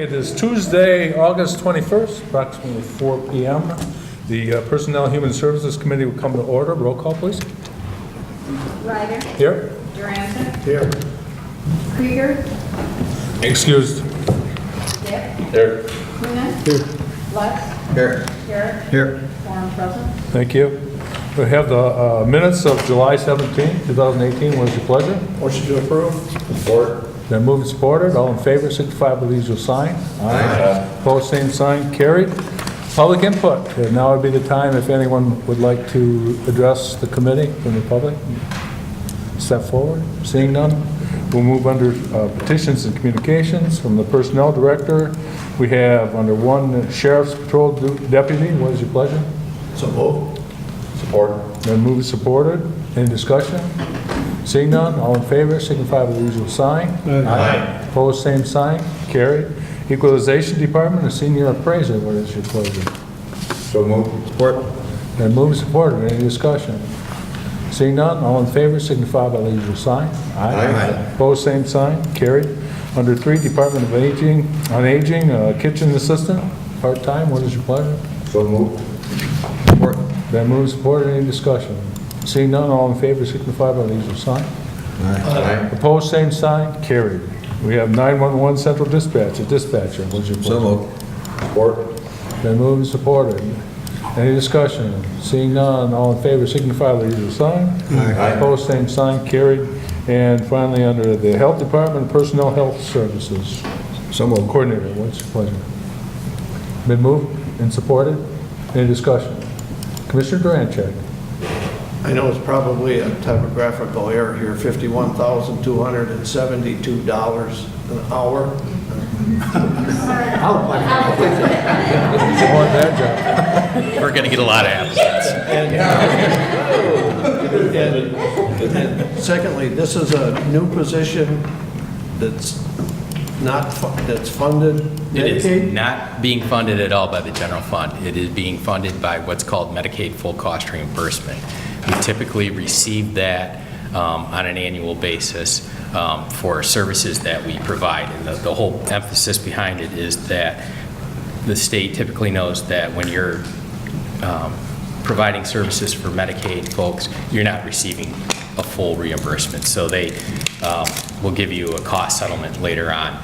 it is Tuesday, August 21st, approximately 4 p.m. The Personnel and Human Services Committee will come to order. Roll call, please. Ryder. Here. Duranta. Here. Krieger. Excused. Dick. Here. Kuhn. Here. Lutz. Here. Garrett. Here. Forum present. Thank you. We have the minutes of July 17, 2018. What is your pleasure? Motion to approve. Support. Then moved and supported. All in favor, signify by the usual sign. Aye. Opposed, same sign. Carried. Public input. Now would be the time if anyone would like to address the committee from the public. Step forward. Seeing none, we'll move under petitions and communications from the personnel director. We have under one sheriff's patrol deputy. What is your pleasure? So moved. Support. Then moved and supported. Any discussion? Seeing none, all in favor, signify by the usual sign. Aye. Opposed, same sign. Carried. Equalization Department, a senior appraiser. What is your pleasure? So moved. Support. Then moved and supported. Any discussion? Seeing none, all in favor, signify by the usual sign. Aye. Opposed, same sign. Carried. Under 3, Department of Aging, kitchen assistant, part-time. What is your pleasure? So moved. Support. Then moved and supported. Any discussion? Seeing none, all in favor, signify by the usual sign. Aye. Opposed, same sign. Carried. We have 911 Central Dispatch, a dispatcher. What's your pleasure? So moved. Support. Then moved and supported. Any discussion? Seeing none, all in favor, signify by the usual sign. Aye. Opposed, same sign. Carried. And finally, under the Health Department, Personnel Health Services So moved. Coordinator. What's your pleasure? Been moved and supported. Any discussion? Commissioner Durancheck. I know it's probably a typographical error here, $51,272 an hour. You want that job? We're going to get a lot of applicants. And secondly, this is a new position that's that's funded It is Medicaid? not being funded at all by the general fund. It is being funded by what's called Medicaid full cost reimbursement. We typically receive that on an annual basis for services that we provide. And the whole emphasis behind it is that the state typically knows that when you're providing services for Medicaid folks, you're not receiving a full reimbursement. So they will give you a cost settlement later on.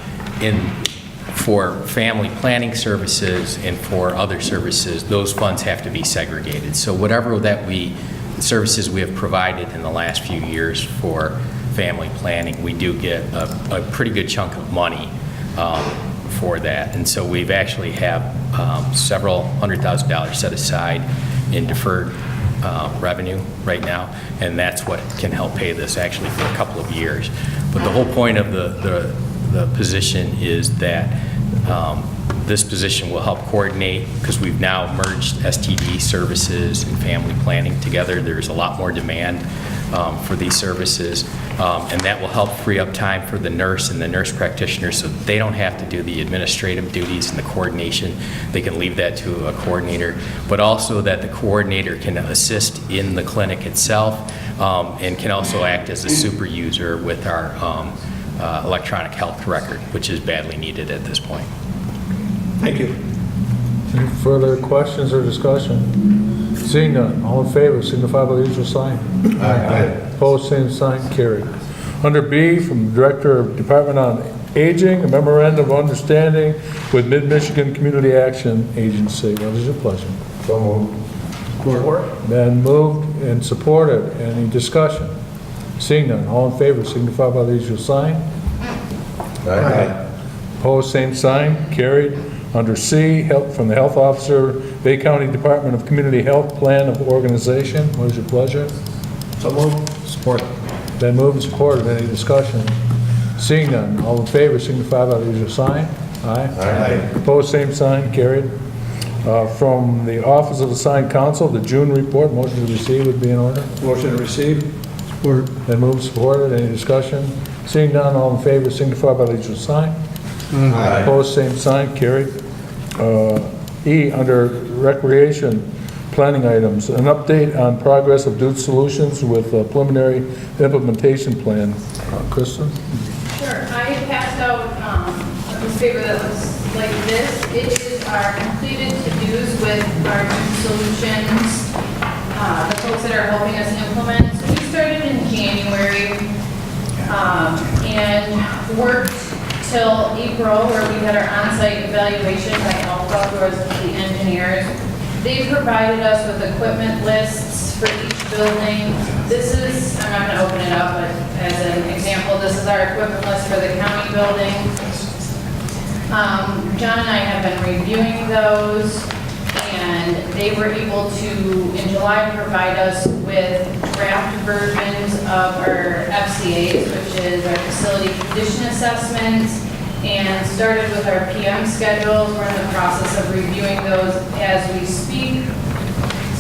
For family planning services and for other services, those funds have to be segregated. So whatever services we have provided in the last few years for family planning, we do get a pretty good chunk of money for that. And so we've actually have several $100,000 set aside in deferred revenue right now, and that's what can help pay this actually for a couple of years. But the whole point of the position is that this position will help coordinate, because we've now merged STD services and family planning together. There's a lot more demand for these services, and that will help free up time for the nurse and the nurse practitioner so they don't have to do the administrative duties and the coordination. They can leave that to a coordinator, but also that the coordinator can assist in the clinic itself and can also act as a super user with our electronic health record, which is badly needed at this point. Thank you. Any further questions or discussion? Seeing none, all in favor, signify by the usual sign. Aye. Opposed, same sign. Carried. Under B, from the Director of Department on Aging, a memorandum of understanding with Mid-Michigan Community Action Agency. What is your pleasure? So moved. Support. Then moved and supported. Any discussion? Seeing none, all in favor, signify by the usual sign. Aye. Opposed, same sign. Carried. Under C, help from the Health Officer, Bay County Department of Community Health Plan of Organization. What is your pleasure? So moved. Support. Then moved and supported. Any discussion? Seeing none, all in favor, signify by the usual sign. Aye. Aye. Opposed, same sign. Carried. From the Office of Assigned Counsel, the June report, motion to receive would be in order. Motion to receive. Support. Then moved and supported. Any discussion? Seeing none, all in favor, signify by the usual sign. Aye. Opposed, same sign. Carried. E, under Recreation planning items, an update on progress of Dude Solutions with a preliminary implementation plan. Kristen? Sure. I passed out a piece of paper that was like this. It is our completed to-dos with our new solutions, the folks that are helping us implement. So we started in January and worked till April, where we had our on-site evaluation by Alpha, who was the engineers. They provided us with equipment lists for each building. This is, I'm not going to open it up, but as an example, this is our equipment list for the county building. John and I have been reviewing those, and they were able to, in July, provide us with draft versions of our FCAs, which is our facility condition assessments, and started with our PM schedules. We're in the process of reviewing those as we speak.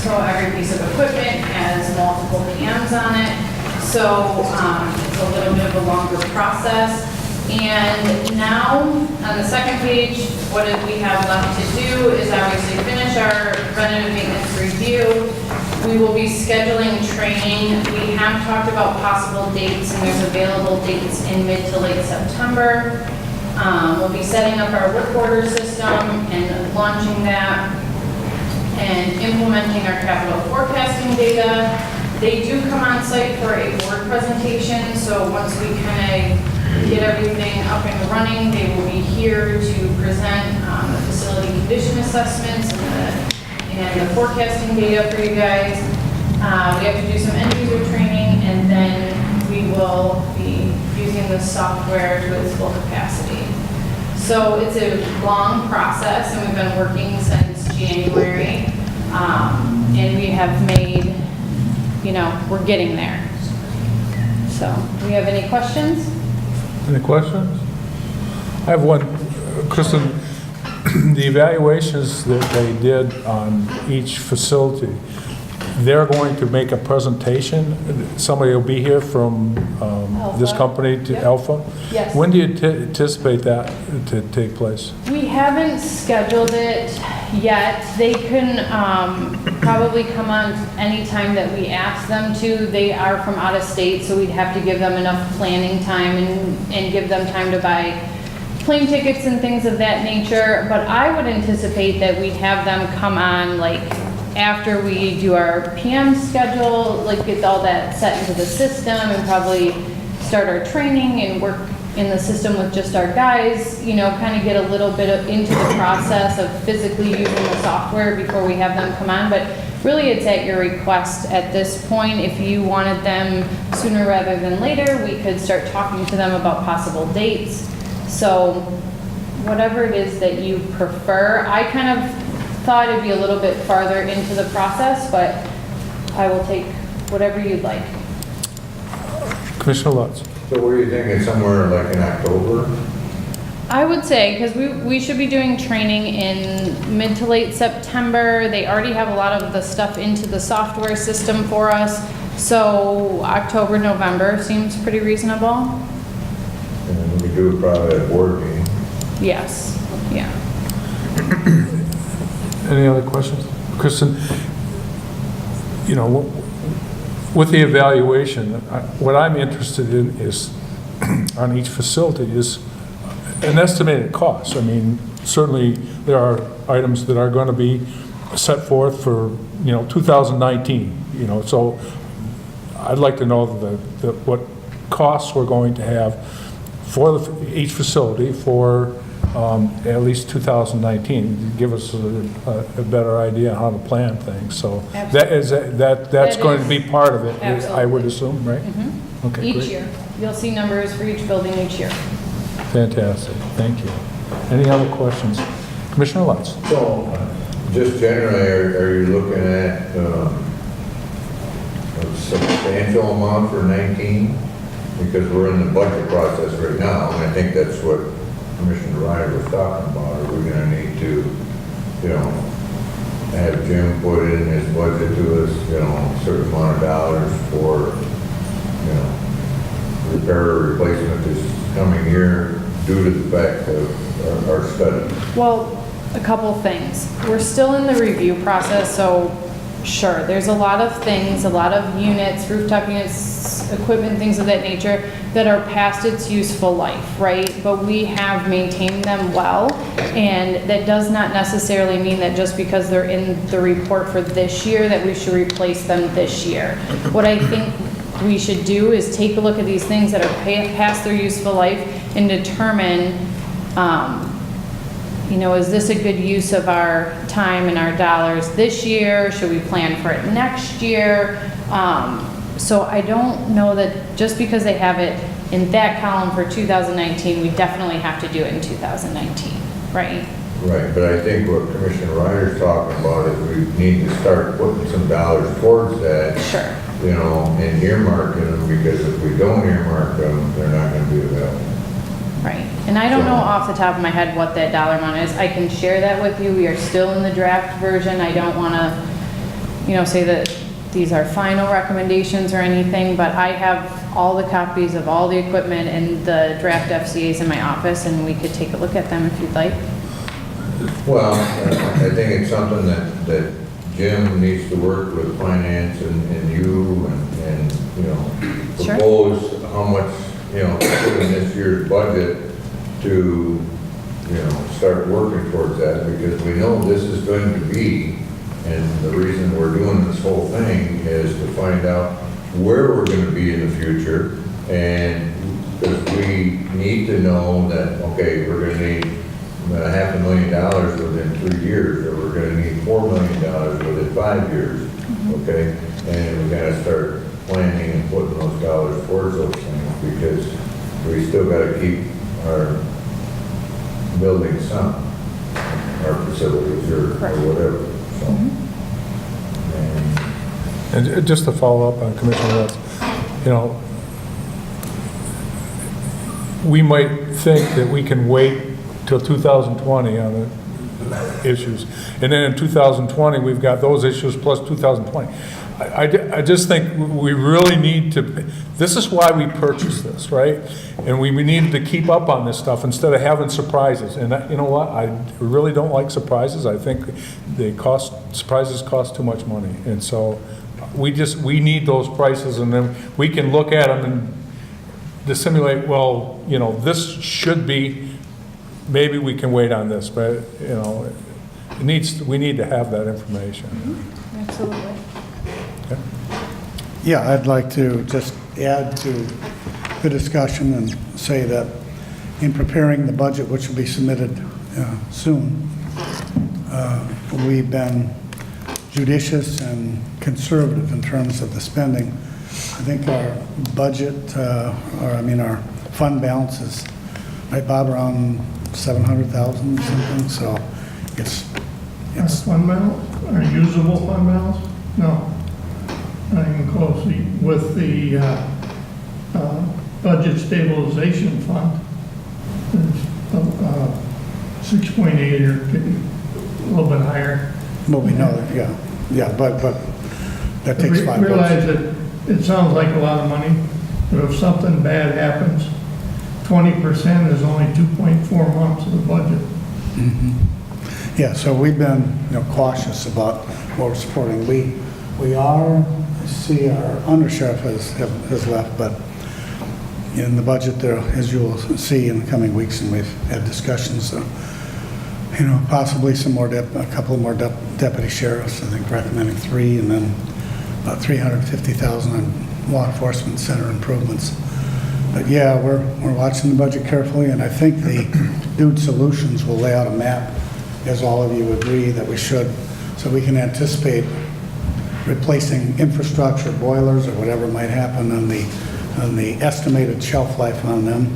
So every piece of equipment has multiple PMs on it. So it's a little bit of a longer process. And now, on the second page, what we have left to do is obviously finish our preventative maintenance review. We will be scheduling training. We have talked about possible dates, and there's available dates in mid to late September. We'll be setting up our work order system and launching that and implementing our capital forecasting data. They do come on site for a board presentation, so once we kind of get everything up and running, they will be here to present the facility condition assessments and the forecasting data for you guys. We have to do some end user training, and then we will be using the software to its full capacity. So it's a long process, and we've been working since January, and we have made, we're getting there. So, do we have any questions? Any questions? I have one. Kristen, the evaluations that they did on each facility, they're going to make a presentation. Somebody will be here from this Alpha. company to Yep. Alpha? Yes. When do you anticipate that to take place? We haven't scheduled it yet. They can probably come on any time that we ask them to. They are from out of state, so we'd have to give them enough planning time and give them time to buy plane tickets and things of that nature. But I would anticipate that we'd have them come on after we do our PM schedule, get all that set into the system, and probably start our training and work in the system with just our guys, kind of get a little bit into the process of physically using the software before we have them come on. But really, it's at your request at this point. If you wanted them sooner rather than later, we could start talking to them about possible dates. So whatever it is that you prefer. I kind of thought it'd be a little bit farther into the process, but I will take whatever you'd like. Commissioner Lutz? So what are you thinking, somewhere like in October? I would say, because we should be doing training in mid to late September. They already have a lot of the stuff into the software system for us. So October, November seems pretty reasonable. And then we could do it probably at a board meeting. Yes, yeah. Any other questions? Kristen, with the evaluation, what I'm interested in is, on each facility, is an estimated cost. I mean, certainly there are items that are going to be set forth for, 2019, so I'd like to know what costs we're going to have for each facility for at least 2019, give us a better idea how to plan things. So that's That going to is- be part of it, I would absolutely. assume, right? Okay, Each great. year. You'll see numbers for each building each year. Fantastic, thank you. Any other questions? Commissioner Lutz? So, just generally, are you looking at a substantial amount for 19? Because we're in the budget process right now, and I think that's what Commissioner Ryder was talking about. Are we gonna need to, have Jim put in his budget to us, a certain amount of dollars for, repair or replacement this coming year due to the fact of our study? Well, a couple things. We're still in the review process, so Sure, there's a lot of things, a lot of units, rooftop units, equipment, things of that nature that are past its useful life, right? But we have maintained them well, and that does not necessarily mean that just because they're in the report for this year that we should replace them this year. What I think we should do is take a look at these things that are past their useful life and determine, you know, is this a good use of our time and our dollars this year? Should we plan for it next year? So I don't know that just because they have it in that column for 2019, we definitely have to do it in 2019, right? Right, but I think what Commissioner Ryder's talking about is we need to start putting some dollars towards that. Sure. You know, and earmarking them, because if we don't earmark them, they're not gonna be available. Right, and I don't know off the top of my head what that dollar amount is. I can share that with you. We are still in the draft version. I don't want to, you know, say that these are final recommendations or anything, but I have all the copies of all the equipment and the draft FCAs in my office, and we could take a look at them if you'd like. Well, I think it's something that Jim needs to work with finance and you and, you know, Sure. propose how much, you know, put in this year's budget to, you know, start working towards that, because we know this is going to be, and the reason we're doing this whole thing is to find out where we're going to be in the future, and because we need to know that, okay, we're going to need $500,000 within 3 years, or we're going to need $4 million within 5 years, okay? And we got to start planning and putting those dollars towards those things, because we still got to keep our buildings sound, our facilities or whatever, so. And just to follow up on Commissioner Watts, you know, we might think that we can wait till 2020 on the issues. And then in 2020, we've got those issues plus 2020. I just think we really need to, this is why we purchased this, right? And we need to keep up on this stuff instead of having surprises. And you know what? I really don't like surprises. I think surprises cost too much money. And so we need those prices, and then we can look at them and dissimulate, well, you know, this should be, maybe we can wait on this, but, you know, we need to have that information. Absolutely. Okay. Yeah, I'd like to just add to the discussion and say that in preparing the budget, which will be submitted soon, we've been judicious and conservative in terms of the spending. I think our budget, our fund balance is, right, Bob, around 700,000 or something, so it's Fund balance, or usable fund balance? No, not even close. With the budget stabilization fund, it's 6.8 or a little bit higher. well, we know that, yeah, but that takes 5 votes. Realize that it sounds like a lot of money, but if something bad happens, 20% is only 2.4 months of the budget. Yeah, so we've been, you know, cautious about what we're supporting. We are, I see our undersheriff has left, but in the budget there, as you'll see in the coming weeks, and we've had discussions, you know, possibly a couple more deputy sheriffs, I think recommending 3, and then about 350,000 on law enforcement center improvements. But yeah, we're watching the budget carefully, and I think the Dude Solutions will lay out a map, as all of you agree that we should, so we can anticipate replacing infrastructure, boilers, or whatever might happen on the estimated shelf life on them.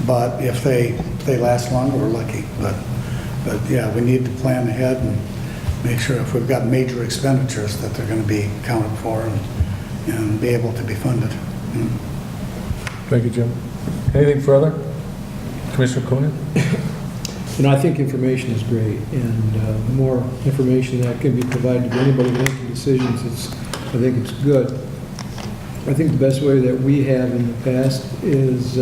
But if they last longer, we're lucky. But yeah, we need to plan ahead and make sure if we've got major expenditures that they're going to be accounted for and be able to be funded. Thank you, Jim. Anything further? Commissioner Coonan? You know, I think information is great, and the more information that can be provided to anybody making decisions, I think it's good. I think the best way that we have in the past is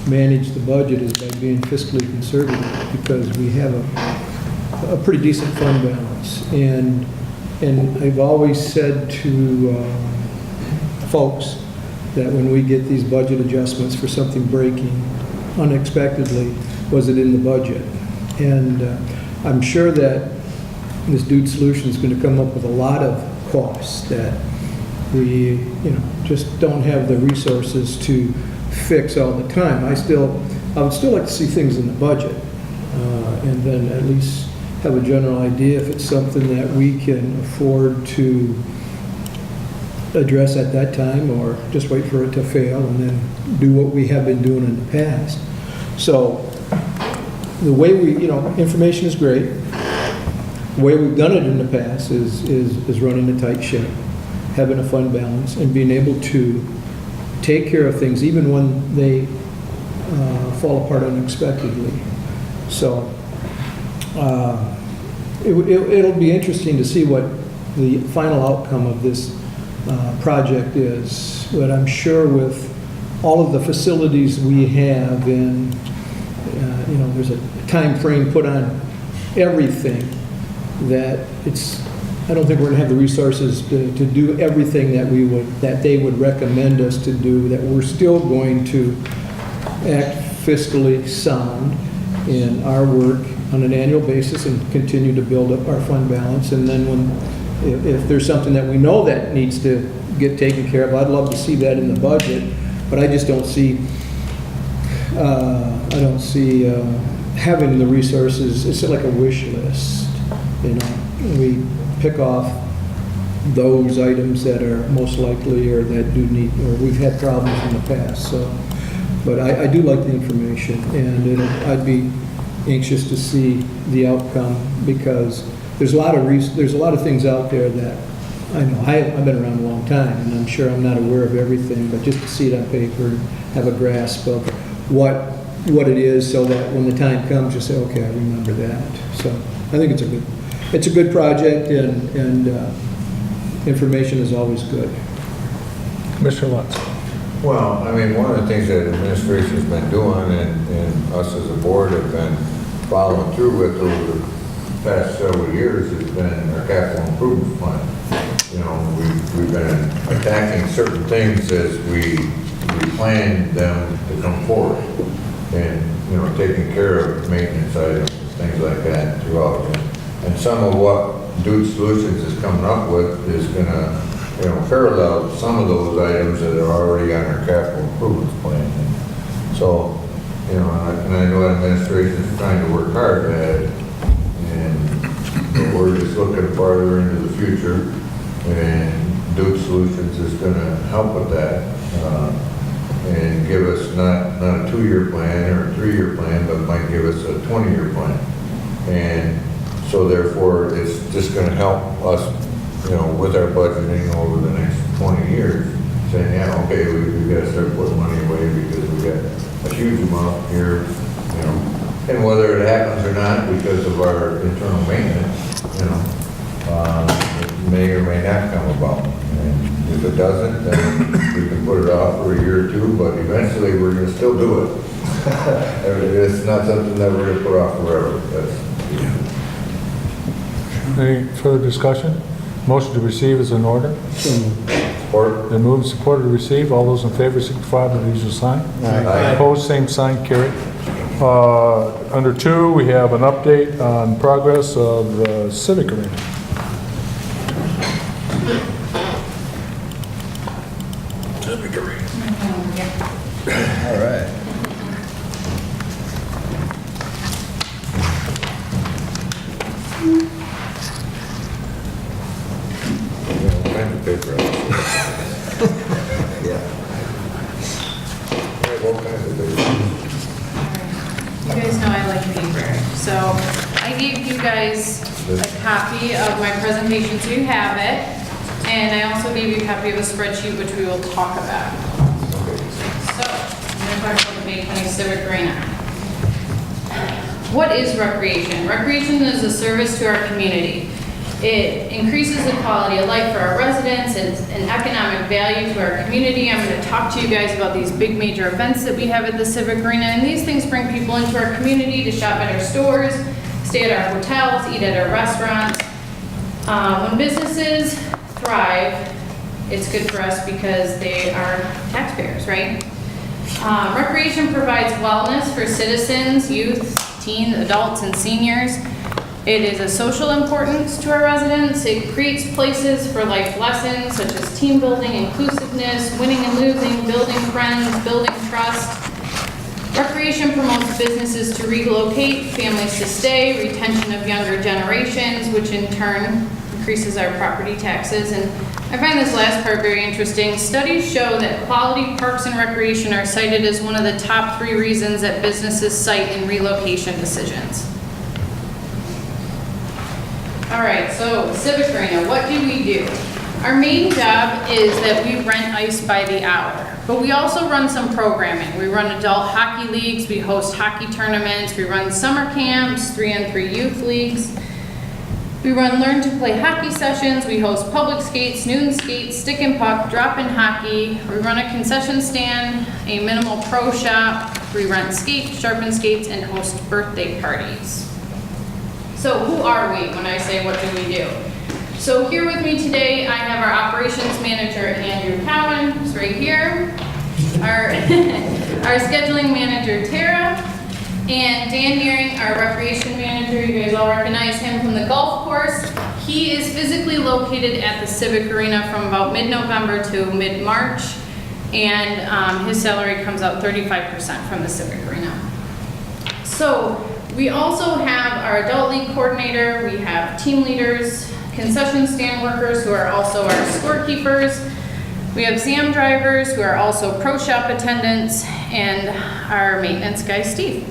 manage the budget is by being fiscally conservative, because we have a pretty decent fund balance. And And I've always said to folks that when we get these budget adjustments for something breaking unexpectedly, was it in the budget? And I'm sure that this Dude Solution is going to come up with a lot of costs that we, just don't have the resources to fix all the time. I would still like to see things in the budget, and then at least have a general idea if it's something that we can afford to address at that time, or just wait for it to fail and then do what we have been doing in the past. So the way information is great. The way we've done it in the past is running a tight ship, having a fund balance, and being able to take care of things even when they fall apart unexpectedly. So it'll be interesting to see what the final outcome of this project is. But I'm sure with all of the facilities we have, and there's a time frame put on everything, that I don't think we're going to have the resources to do everything that they would recommend us to do, that we're still going to act fiscally sound in our work on an annual basis and continue to build up our fund balance. And then if there's something that we know that needs to get taken care of, I'd love to see that in the budget, but I just don't see having the resources. It's like a wish list. We pick off those items that are most likely, or that do need, or we've had problems in the past. So, but I do like the information, and I'd be anxious to see the outcome, because there's a lot of things out there that I know. I've been around a long time, and I'm sure I'm not aware of everything, but just to see it on paper and have a grasp of what it is, so that when the time comes, you say, okay, I remember that. So I think it's a good project, and information is always good. Commissioner Lutz. Well, I mean, one of the things that administration's been doing, and us as a board have been following through with over the past several years, has been our capital improvement plan. We've been attacking certain things as we plan them to come forward, and taking care of maintenance items, things like that throughout. And some of what Dude Solutions is coming up with is going to parallel some of those items that are already on our capital improvements plan. And so, and I know administration is trying to work hard at it, and we're just looking farther into the future, and Dude Solutions is going to help with that, and give us not a 2-year plan or a 3-year plan, but might give us a 20-year plan. And so therefore, it's just going to help us, with our budgeting over the next 20 years, saying, yeah, okay, we've got to start putting money away because we got a huge amount here, and whether it happens or not because of our internal maintenance, it may or may not come about. And if it doesn't, then we can put it off for a year or two, but eventually we're going to still do it. It's not something that we're going to put off forever. Any further discussion? Motion to receive is in order. Support. Then moved and supported to receive. All those in favor signify by the usual sign. Aye. Opposed, same sign, carried. Under 2, we have an update on progress of the Civic arena. Civic arena. All right. Paper. Yeah. All kinds of paper. You guys know I like paper, so I gave you guys a copy of my presentation, so you have it, and I also gave you a copy of a spreadsheet, which we will talk about. So, I'm going to talk about the Bay County Civic Arena. What is recreation? Recreation is a service to our community. It increases the quality of life for our residents. It's an economic value to our community. I'm going to talk to you guys about these big major events that we have at the Civic Arena, and these things bring people into our community to shop at our stores, stay at our hotels, eat at our restaurants. When businesses thrive, it's good for us because they are taxpayers, right? Recreation provides wellness for citizens, youth, teens, adults, and seniors. It is a social importance to our residents. It creates places for life lessons such as team building, inclusiveness, winning and losing, building friends, building trust. Recreation promotes businesses to relocate, families to stay, retention of younger generations, which in turn increases our property taxes. And I find this last part very interesting. Studies show that quality parks and recreation are cited as one of the top 3 reasons that businesses cite in relocation decisions. All right, so Civic Arena, what do we do? Our main job is that we rent ice by the hour, but we also run some programming. We run adult hockey leagues, we host hockey tournaments, we run summer camps, 3-on-3 youth leagues. We run learn to play hockey sessions, we host public skates, noon skates, stick and puck, drop-in hockey. We run a concession stand, a minimal pro shop, we rent skates, sharpen skates, and host birthday parties. So who are we when I say what do we do? So here with me today, I have our operations manager, Andrew Cowan, who's right here. Our scheduling manager, Tara. And Dan Nearing, our recreation manager. You guys all recognize him from the golf course. He is physically located at the Civic Arena from about mid-November to mid-March. And his salary comes out 35% from the Civic Arena. So we also have our adult league coordinator. We have team leaders, concession stand workers who are also our scorekeepers. We have SAM drivers who are also pro shop attendants, and our maintenance guy, Steve.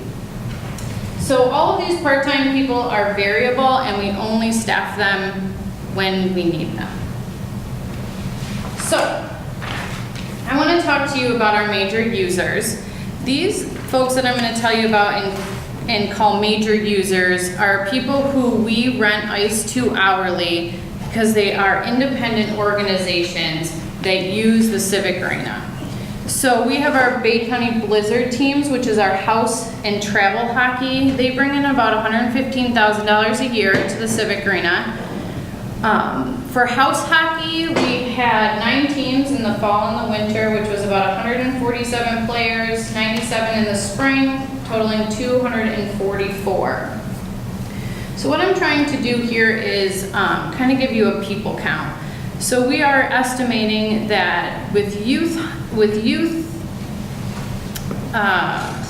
So all of these part-time people are variable, and we only staff them when we need them. So I want to talk to you about our major users. These folks that I'm going to tell you about and call major users are people who we rent ice to hourly because they are independent organizations that use the Civic Arena. So we have our Bay County Blizzard teams, which is our house and travel hockey. They bring in about $115,000 a year to the Civic Arena. For house hockey, we had 9 teams in the fall and the winter, which was about 147 players, 97 in the spring, totaling 244. So what I'm trying to do here is kind of give you a people count. So we are estimating that with youth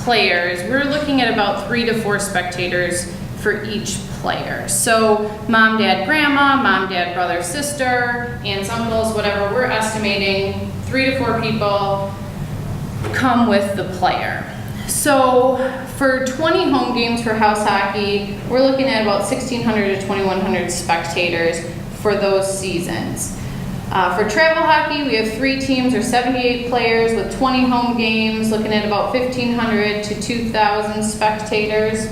players, we're looking at about 3 to 4 spectators for each player. So mom, dad, grandma, mom, dad, brother, sister, aunts, uncles, whatever, we're estimating 3 to 4 people come with the player. So for 20 home games for house hockey, we're looking at about 1,600 to 2,100 spectators for those seasons. For travel hockey, we have 3 teams or 78 players with 20 home games, looking at about 1,500 to 2,000 spectators.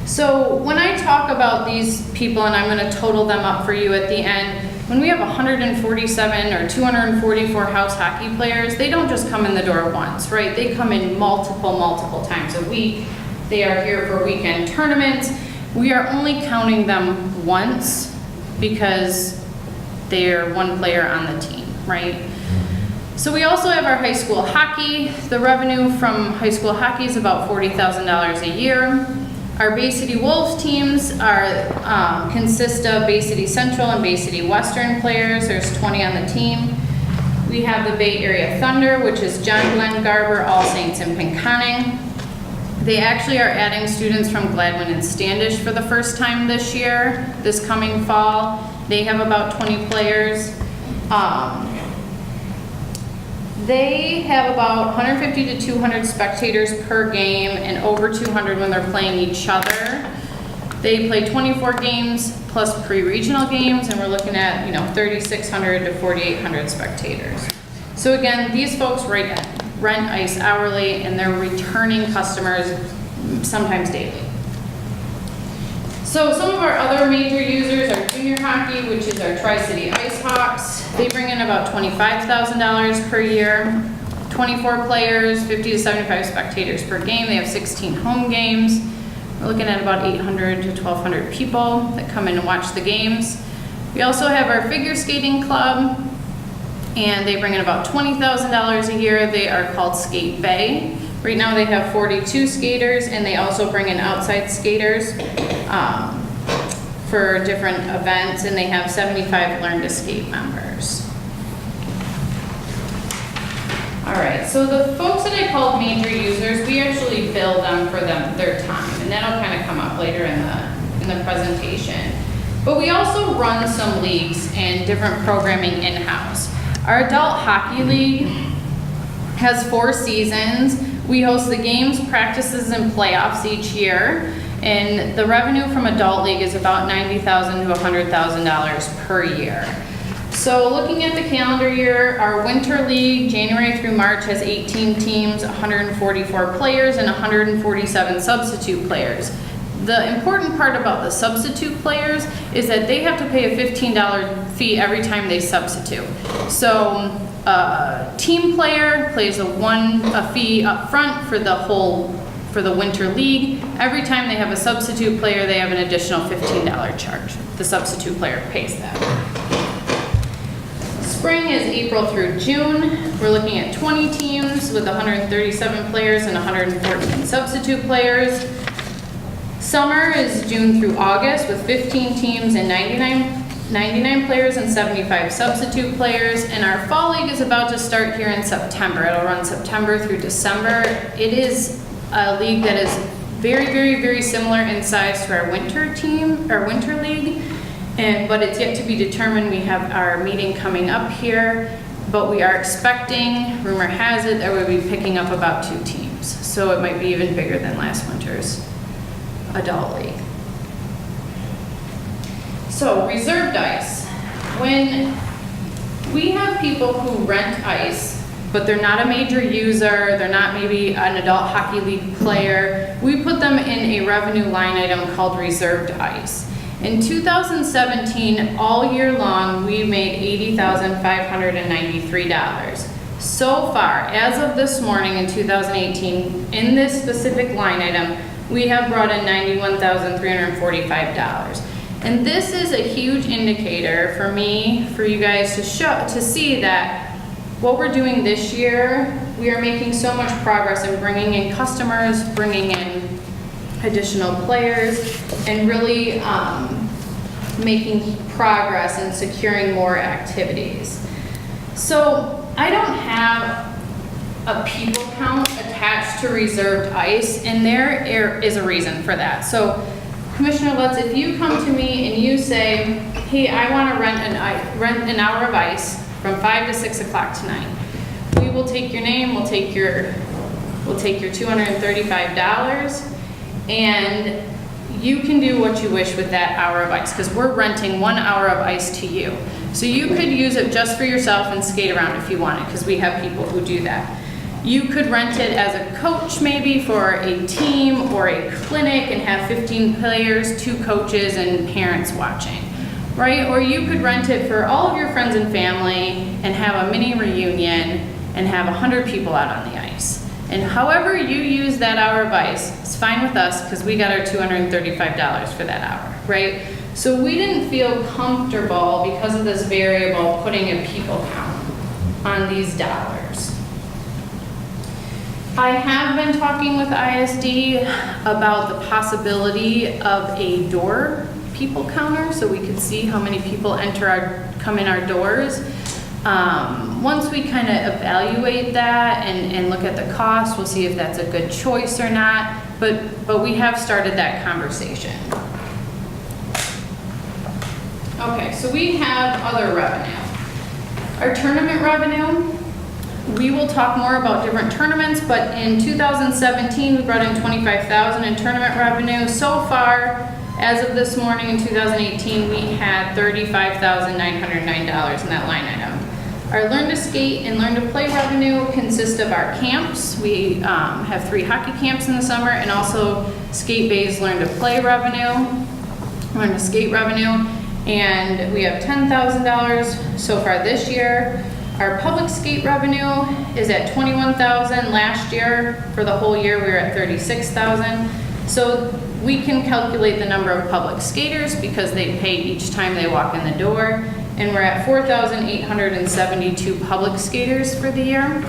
So when I talk about these people, and I'm going to total them up for you at the end, when we have 147 or 244 house hockey players, they don't just come in the door once, right? They come in multiple times a week. They are here for weekend tournaments. We are only counting them once because they're one player on the team, right? So we also have our high school hockey. The revenue from high school hockey is about $40,000 a year. Our Bay City Wolves teams consist of Bay City Central and Bay City Western players. There's 20 on the team. We have the Bay Area Thunder, which is John Glenn Garber, All Saints, and Pinconning. They actually are adding students from Gladwin and Standish for the first time this year, this coming fall. They have about 20 players. They have about 150 to 200 spectators per game and over 200 when they're playing each other. They play 24 games plus pre-regional games, and we're looking at 3,600 to 4,800 spectators. So again, these folks rent ice hourly, and they're returning customers sometimes daily. So some of our other major users are junior hockey, which is our Tri-City Ice Hawks. They bring in about $25,000 per year, 24 players, 50 to 75 spectators per game. They have 16 home games. We're looking at about 800 to 1,200 people that come in and watch the games. We also have our figure skating club, and they bring in about $20,000 a year. They are called Skate Bay. Right now they have 42 skaters, and they also bring in outside skaters for different events, and they have 75 Learn to Skate members. All right, so the folks that I called major users, we actually bill them for their time, and that'll kind of come up later in the presentation. But we also run some leagues and different programming in-house. Our adult hockey league has 4 seasons. We host the games, practices, and playoffs each year. And the revenue from adult league is about $90,000 to $100,000 per year. So looking at the calendar year, our winter league, January through March, has 18 teams, 144 players, and 147 substitute players. The important part about the substitute players is that they have to pay a $15 fee every time they substitute. So a team player pays a fee up front for the winter league. Every time they have a substitute player, they have an additional $15 charge. The substitute player pays that. Spring is April through June. We're looking at 20 teams with 137 players and 114 substitute players. Summer is June through August with 15 teams and 99 players and 75 substitute players. And our fall league is about to start here in September. It'll run September through December. It is a league that is very, very, very similar in size to our winter league. But it's yet to be determined. We have our meeting coming up here, but we are expecting, rumor has it, that we'll be picking up about 2 teams. So it might be even bigger than last winter's adult league. So reserved ice. When we have people who rent ice, but they're not a major user, they're not maybe an adult hockey league player, we put them in a revenue line item called reserved ice. In 2017, all year long, we made $80,593. So far, as of this morning in 2018, in this specific line item, we have brought in $91,345. And this is a huge indicator for me, for you guys to see that what we're doing this year, we are making so much progress in bringing in customers, bringing in additional players, and really making progress in securing more activities. So I don't have a people count attached to reserved ice, and there is a reason for that. So Commissioner Lutz, if you come to me and you say, hey, I want to rent an hour of ice from 5 to 6 o'clock tonight, we will take your name, we'll take your $235, and you can do what you wish with that hour of ice, because we're renting 1 hour of ice to you. So you could use it just for yourself and skate around if you wanted, because we have people who do that. You could rent it as a coach maybe for a team or a clinic and have 15 players, 2 coaches, and parents watching, right? Or you could rent it for all of your friends and family and have a mini reunion and have 100 people out on the ice. And however you use that hour of ice, it's fine with us, because we got our $235 for that hour, right? So we didn't feel comfortable, because of this variable, putting a people count on these dollars. I have been talking with ISD about the possibility of a door people counter, so we could see how many people come in our doors. Once we kind of evaluate that and look at the cost, we'll see if that's a good choice or not, but we have started that conversation. Okay, so we have other revenue. Our tournament revenue, we will talk more about different tournaments, but in 2017, we brought in $25,000 in tournament revenue. So far, as of this morning in 2018, we had $35,909 in that line item. Our Learn to Skate and Learn to Play revenue consist of our camps. We have 3 hockey camps in the summer, and also Skate Bay's Learn to Play revenue, Learn to Skate revenue, and we have $10,000 so far this year. Our public skate revenue is at $21,000. Last year, for the whole year, we were at $36,000. So we can calculate the number of public skaters because they pay each time they walk in the door, and we're at 4,872 public skaters for the year.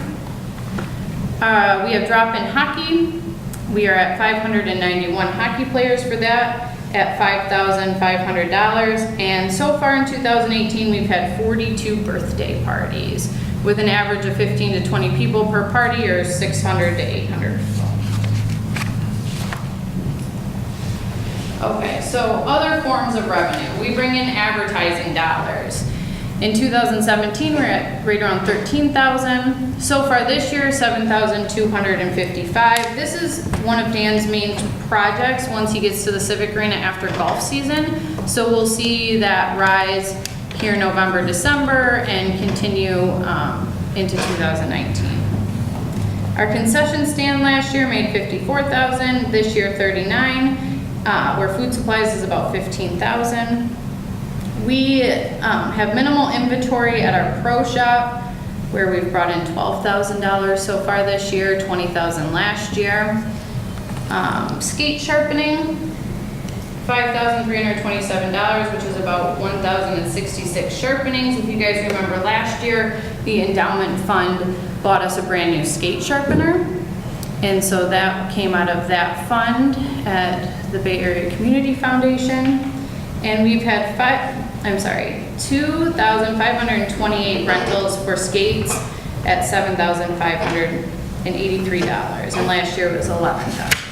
We have drop-in hockey. We are at 591 hockey players for that at $5,500. And so far in 2018, we've had 42 birthday parties with an average of 15 to 20 people per party, or 600 to 800. Okay, so other forms of revenue. We bring in advertising dollars. In 2017, we're at right around 13,000. So far this year, 7,255. This is one of Dan's main projects once he gets to the Civic Arena after golf season. So we'll see that rise here November, December, and continue into 2019. Our concession stand last year made 54,000. This year, 39. Where food supplies is about 15,000. We have minimal inventory at our pro shop, where we've brought in $12,000 so far this year, $20,000 last year. Skate sharpening, $5,327, which is about 1,066 sharpenings. If you guys remember last year, the endowment fund bought us a brand new skate sharpener. And so that came out of that fund at the Bay Area Community Foundation. And we've had 2,528 rentals for skates at $7,583. And last year it was 11,000.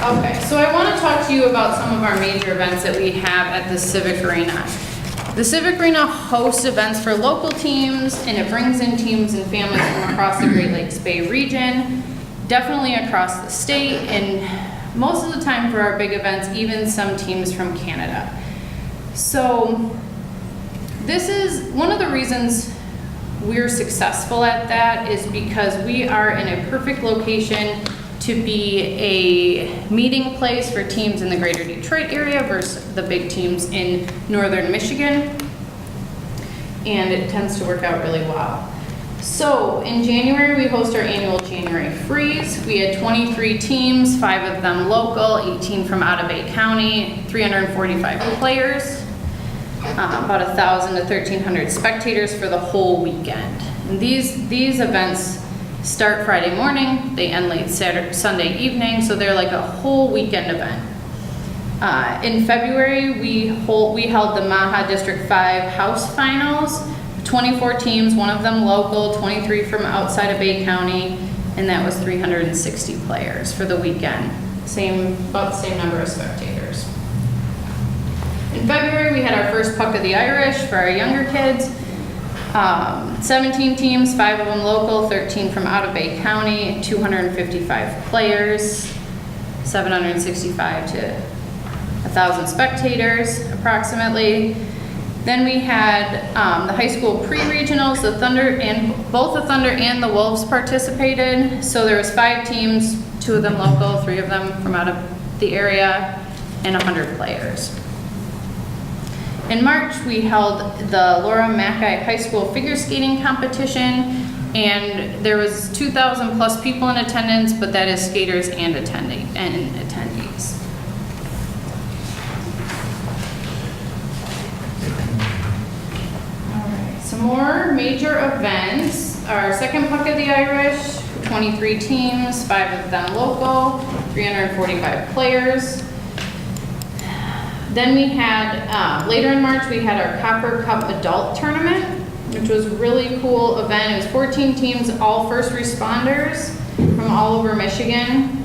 Okay, so I want to talk to you about some of our major events that we have at the Civic Arena. The Civic Arena hosts events for local teams, and it brings in teams and families from across the Great Lakes Bay region, definitely across the state, and most of the time for our big events, even some teams from Canada. So this is one of the reasons we're successful at that, is because we are in a perfect location to be a meeting place for teams in the greater Detroit area versus the big teams in northern Michigan. And it tends to work out really well. So in January, we host our annual January Freeze. We had 23 teams, 5 of them local, 18 from out of Bay County, 345 players, about 1,000 to 1,300 spectators for the whole weekend. And these events start Friday morning, they end late Sunday evening, so they're like a whole weekend event. In February, we held the Maha District 5 House Finals, 24 teams, one of them local, 23 from outside of Bay County, and that was 360 players for the weekend. About the same number of spectators. In February, we had our first Puck of the Irish for our younger kids. 17 teams, 5 of them local, 13 from out of Bay County, 255 players, 765 to 1,000 spectators approximately. Then we had the high school pre-regionals, both the Thunder and the Wolves participated. So there was 5 teams, 2 of them local, 3 of them from out of the area, and 100 players. In March, we held the Laura Mackay High School figure skating competition, and there was 2,000 plus people in attendance, but that is skaters and attendees. All right, some more major events. Our second Puck of the Irish, 23 teams, 5 of them local, 345 players. Then we had, later in March, we had our Copper Cup Adult Tournament, which was a really cool event. It was 14 teams, all first responders from all over Michigan,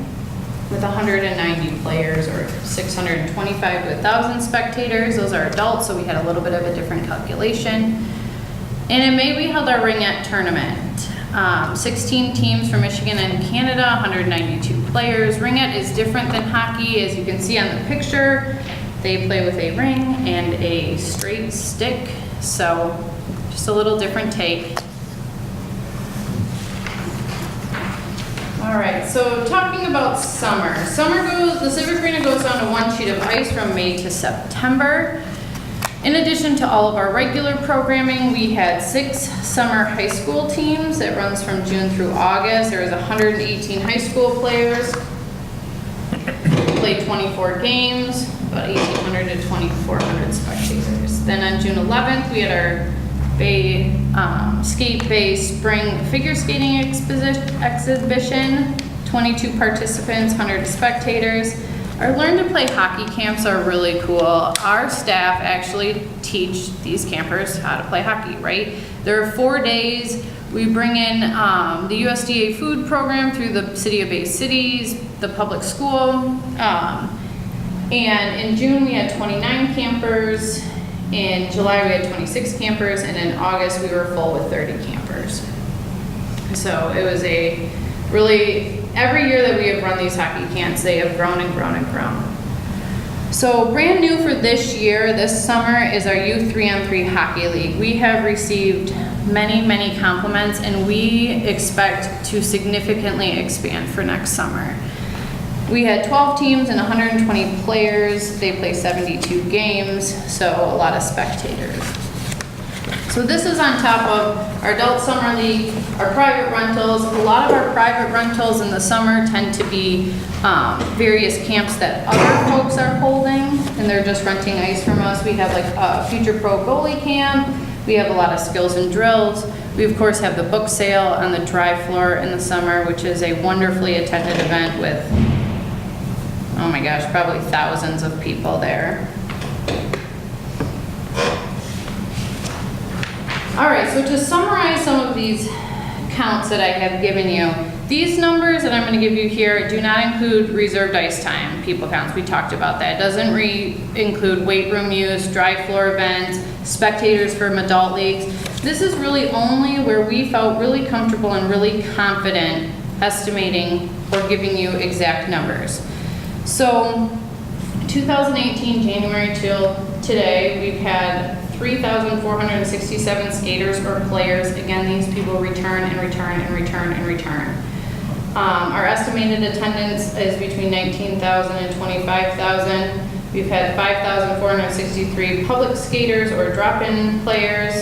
with 190 players, or 625 to 1,000 spectators. Those are adults, so we had a little bit of a different calculation. And in May, we held our Ringette Tournament. 16 teams from Michigan and Canada, 192 players. Ringette is different than hockey, as you can see on the picture. They play with a ring and a straight stick, so just a little different take. All right, so talking about summer. The Civic Arena goes on to 1 sheet of ice from May to September. In addition to all of our regular programming, we had 6 summer high school teams that runs from June through August. There was 118 high school players. played 24 games, about 1,800 to 2,400 spectators. Then on June 11th, we had our Skate Bay Spring Figure Skating Exhibition, 22 participants, 100 spectators. Our Learn to Play hockey camps are really cool. Our staff actually teach these campers how to play hockey, right? There are 4 days. We bring in the USDA food program through the City of Bay Cities, the public school. And in June, we had 29 campers. In July, we had 26 campers. And in August, we were full with 30 campers. So it was a really, every year that we have run these hockey camps, they have grown and grown and grown. So brand new for this year, this summer, is our Youth 3-on-3 Hockey League. We have received many, many compliments, and we expect to significantly expand for next summer. We had 12 teams and 120 players. They play 72 games, so a lot of spectators. So this is on top of our adult summer league, our private rentals. A lot of our private rentals in the summer tend to be various camps that other folks are holding, and they're just renting ice from us. We have like a Future Pro goalie camp. We have a lot of skills and drills. We of course have the book sale on the dry floor in the summer, which is a wonderfully attended event with, oh my gosh, probably thousands of people there. All right, so to summarize some of these counts that I have given you, these numbers that I'm going to give you here do not include reserved ice time, people counts. We talked about that. It doesn't include weight room use, dry floor events, spectators from adult leagues. This is really only where we felt really comfortable and really confident estimating or giving you exact numbers. So 2018, January till today, we've had 3,467 skaters or players. Again, these people return and return and return and return. Our estimated attendance is between 19,000 and 25,000. We've had 5,463 public skaters or drop-in players,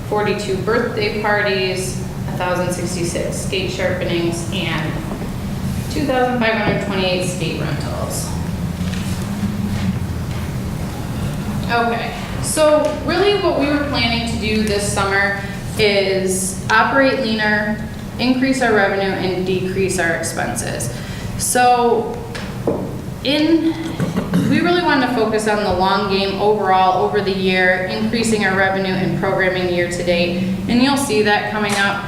42 birthday parties, 1,066 skate sharpenings, and 2,528 skate rentals. Okay. So really what we were planning to do this summer is operate leaner, increase our revenue, and decrease our expenses. So we really wanted to focus on the long game overall over the year, increasing our revenue and programming year to date. And you'll see that coming up.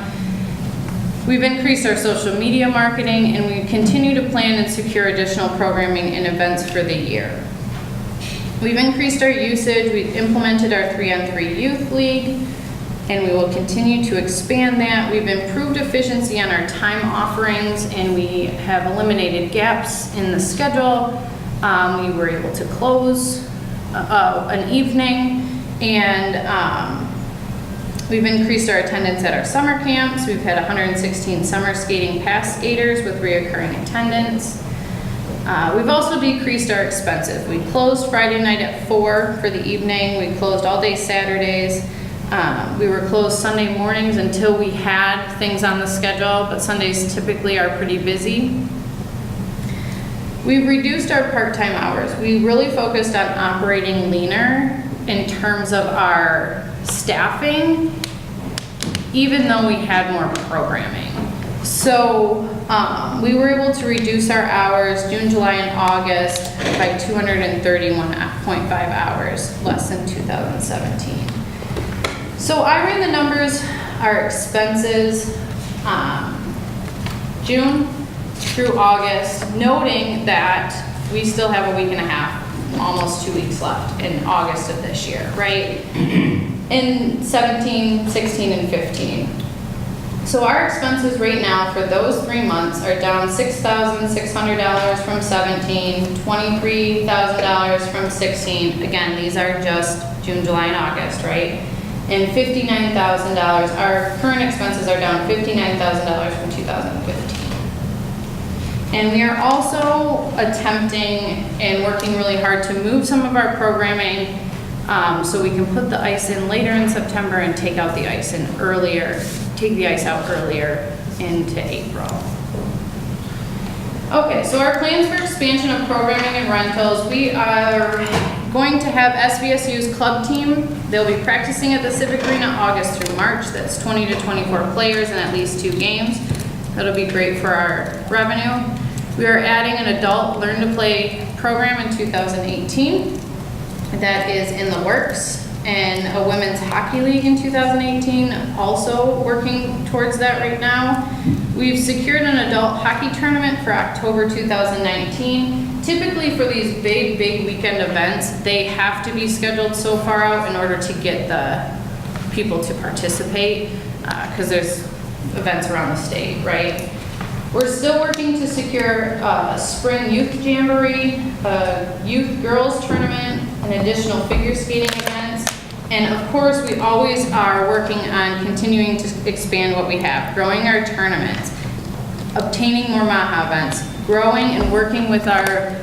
We've increased our social media marketing, and we continue to plan and secure additional programming and events for the year. We've increased our usage, we've implemented our 3-on-3 Youth League, and we will continue to expand that. We've improved efficiency on our time offerings, and we have eliminated gaps in the schedule. We were able to close an evening, and we've increased our attendance at our summer camps. We've had 116 summer skating pass skaters with reoccurring attendance. We've also decreased our expenses. We closed Friday night at 4 for the evening. We closed all day Saturdays. We were closed Sunday mornings until we had things on the schedule, but Sundays typically are pretty busy. We've reduced our part-time hours. We really focused on operating leaner in terms of our staffing, even though we had more programming. So we were able to reduce our hours June, July, and August by 231.5 hours, less than 2017. So I ran the numbers, our expenses, June through August, noting that we still have a week and a half, almost 2 weeks left in August of this year, right? In 17, 16, and 15. So our expenses right now for those 3 months are down $6,600 from 17, $23,000 from 16. Again, these are just June, July, and August, right? And $59,000. Our current expenses are down $59,000 from 2015. And we are also attempting and working really hard to move some of our programming so we can put the ice in later in September and take out the ice in take the ice out earlier into April. Okay, so our plans for expansion of programming and rentals, we are going to have SVSU's club team. They'll be practicing at the Civic Arena August through March. That's 20 to 24 players and at least 2 games. That'll be great for our revenue. We are adding an adult Learn to Play program in 2018. That is in the works. And a women's hockey league in 2018, also working towards that right now. We've secured an adult hockey tournament for October 2019. Typically for these big weekend events, they have to be scheduled so far out in order to get the people to participate, because there's events around the state, right? We're still working to secure a spring youth jamboree, a youth girls tournament, and additional figure skating events. And of course, we always are working on continuing to expand what we have, growing our tournaments, obtaining more MAHA events, growing and working with our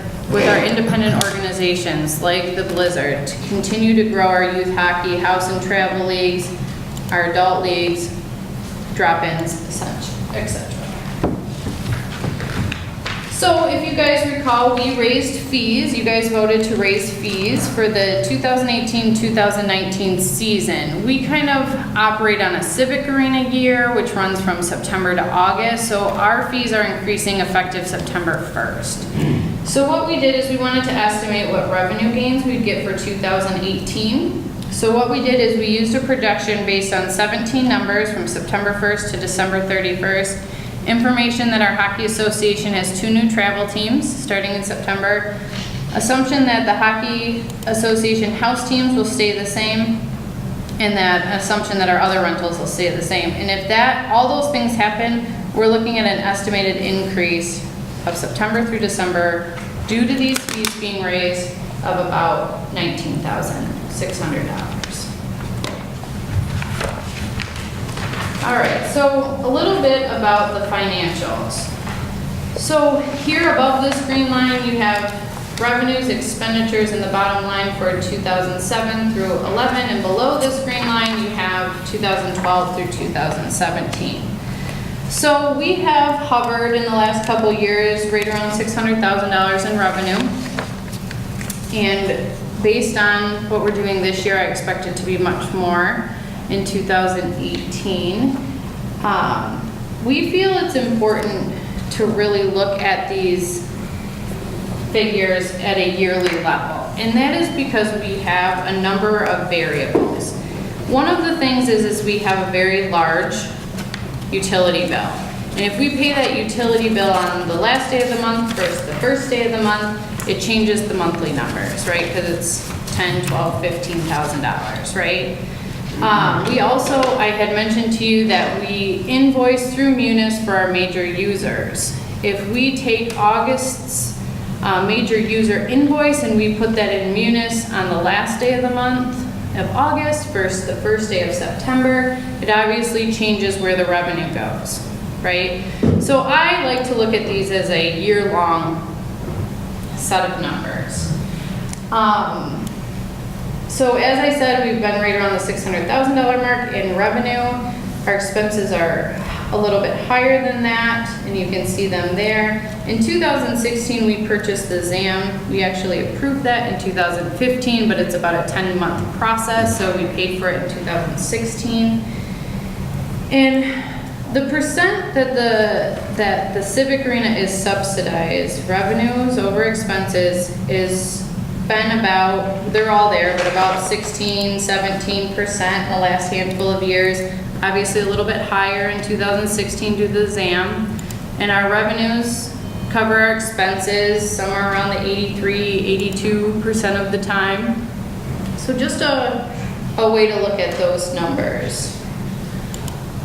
independent organizations like the Blizzard to continue to grow our youth hockey, house and travel leagues, our adult leagues, drop-ins, etc. So if you guys recall, we raised fees. You guys voted to raise fees for the 2018-2019 season. We kind of operate on a Civic Arena year, which runs from September to August. So our fees are increasing effective September 1st. So what we did is we wanted to estimate what revenue gains we'd get for 2018. So what we did is we used a projection based on 17 numbers from September 1st to December 31st. Information that our Hockey Association has 2 new travel teams starting in September. Assumption that the Hockey Association house teams will stay the same, and that assumption that our other rentals will stay the same. And if all those things happen, we're looking at an estimated increase of September through December due to these fees being raised of about $19,600. All right, so a little bit about the financials. So here above this green line, you have revenues, expenditures, and the bottom line for 2007 through 11, and below this green line, you have 2012 through 2017. So we have hovered in the last couple years right around $600,000 in revenue. And based on what we're doing this year, I expect it to be much more in 2018. We feel it's important to really look at these figures at a yearly level. And that is because we have a number of variables. One of the things is we have a very large utility bill. And if we pay that utility bill on the last day of the month versus the first day of the month, it changes the monthly numbers, right? Because it's $10,000, $12,000, $15,000, right? We also, I had mentioned to you that we invoice through Munis for our major users. If we take August's major user invoice and we put that in Munis on the last day of the month of August versus the first day of September, it obviously changes where the revenue goes, right? So I like to look at these as a year-long set of numbers. So as I said, we've been right around the $600,000 mark in revenue. Our expenses are a little bit higher than that, and you can see them there. In 2016, we purchased the ZAM. We actually approved that in 2015, but it's about a 10-month process, so we paid for it in 2016. And the percent that the Civic Arena is subsidized, revenues over expenses, is been about, they're all there, but about 16, 17% in the last handful of years. Obviously a little bit higher in 2016 due to the ZAM. And our revenues cover our expenses somewhere around the 83, 82% of the time. So just a way to look at those numbers.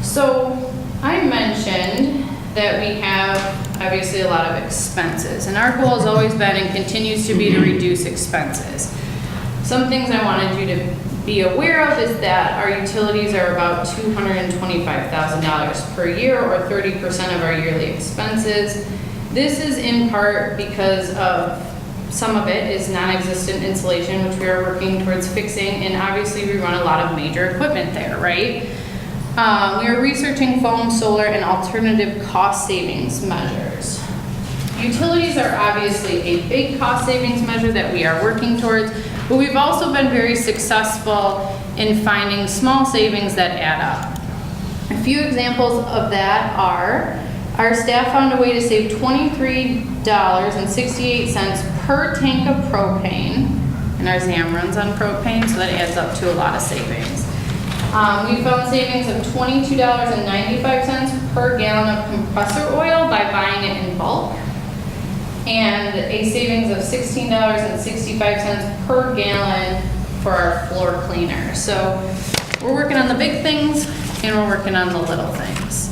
So I mentioned that we have obviously a lot of expenses, and our goal has always been and continues to be to reduce expenses. Some things I wanted you to be aware of is that our utilities are about $225,000 per year, or 30% of our yearly expenses. This is in part because of some of it is non-existent insulation, which we are working towards fixing, and obviously we run a lot of major equipment there, right? We are researching foam, solar, and alternative cost savings measures. Utilities are obviously a big cost savings measure that we are working towards, but we've also been very successful in finding small savings that add up. A few examples of that are, our staff found a way to save $23.68 per tank of propane, and our ZAM runs on propane, so that adds up to a lot of savings. We found savings of $22.95 per gallon of compressor oil by buying it in bulk, and a savings of $16.65 per gallon for our floor cleaner. So we're working on the big things and we're working on the little things.